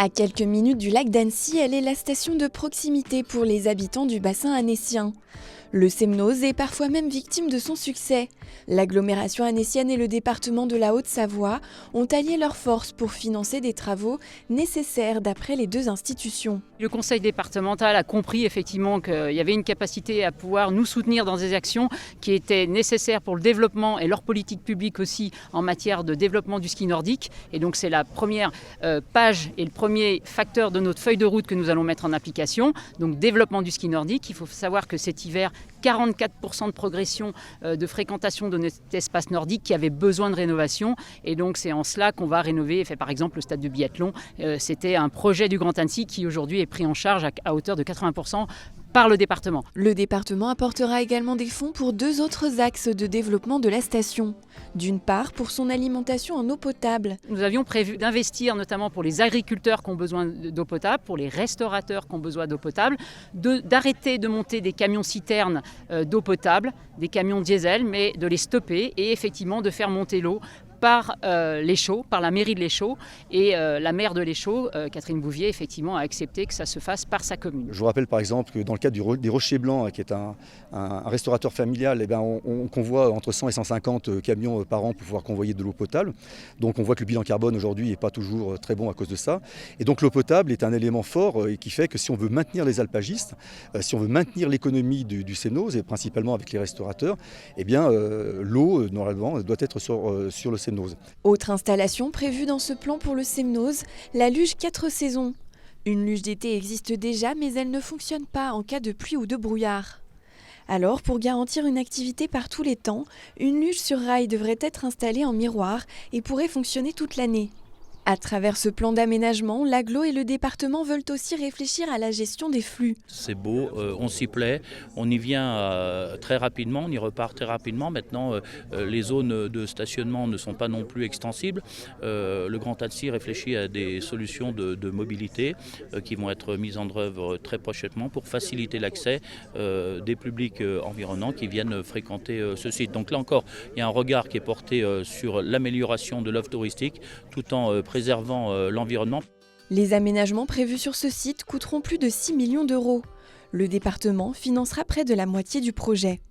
À quelques minutes du lac d'Annecy, elle est la station de proximité pour les habitants du bassin annécien. Le Semnoz est parfois même victime de son succès. L'agglomération annécienne et le département de la Haute-Savoie ont allié leurs forces pour financer des travaux nécessaires d'après les deux institutions. Le conseil départemental a compris effectivement qu'il y avait une capacité à pouvoir nous soutenir dans des actions qui étaient nécessaires pour le développement et leur politique publique aussi en matière de développement du ski nordique. Et donc c'est la première page et le premier facteur de notre feuille de route que nous allons mettre en application. Donc développement du ski nordique. Il faut savoir que cet hiver, 44% de progression de fréquentation de notre espace nordique qui avait besoin de rénovation. Et donc c'est en cela qu'on va rénover, par exemple le stade de biathlon. C'était un projet du Grand Annecy qui aujourd'hui est pris en charge à hauteur de 80% par le département. Le département apportera également des fonds pour deux autres axes de développement de la station. D'une part, pour son alimentation en eau potable. Nous avions prévu d'investir notamment pour les agriculteurs qui ont besoin d'eau potable, pour les restaurateurs qui ont besoin d'eau potable, d'arrêter de monter des camions citernes d'eau potable, des camions diesel, mais de les stopper et effectivement de faire monter l'eau par l'Échaud, par la mairie de l'Échaud. Et la maire de l'Échaud, Catherine Bouvier, effectivement, a accepté que ça se fasse par sa commune. Je vous rappelle par exemple que dans le cadre des Rochers Blancs, qui est un restaurateur familial, on convoie entre 100 et 150 camions par an pour pouvoir convoyer de l'eau potable. Donc on voit que le bilan carbone aujourd'hui n'est pas toujours très bon à cause de ça. Et donc l'eau potable est un élément fort qui fait que si on veut maintenir les alpagistes, si on veut maintenir l'économie du Semnoz, et principalement avec les restaurateurs, eh bien l'eau, normalement, doit être sur le Semnoz. Autre installation prévue dans ce plan pour le Semnoz, la luge 4 saisons. Une luge d'été existe déjà, mais elle ne fonctionne pas en cas de pluie ou de brouillard. Alors, pour garantir une activité par tous les temps, une luge sur rail devrait être installée en miroir et pourrait fonctionner toute l'année. À travers ce plan d'aménagement, l'agglo et le département veulent aussi réfléchir à la gestion des flux. C'est beau, on s'y plaît, on y vient très rapidement, on y repart très rapidement. Maintenant, les zones de stationnement ne sont pas non plus extensibles. Le Grand Annecy réfléchit à des solutions de mobilité qui vont être mises en œuvre très prochainement pour faciliter l'accès des publics environnants qui viennent fréquenter ce site. Donc là encore, il y a un regard qui est porté sur l'amélioration de l'offre touristique tout en préservant l'environnement. Les aménagements prévus sur ce site coûteront plus de 6 millions d'euros. Le département financera près de la moitié du projet.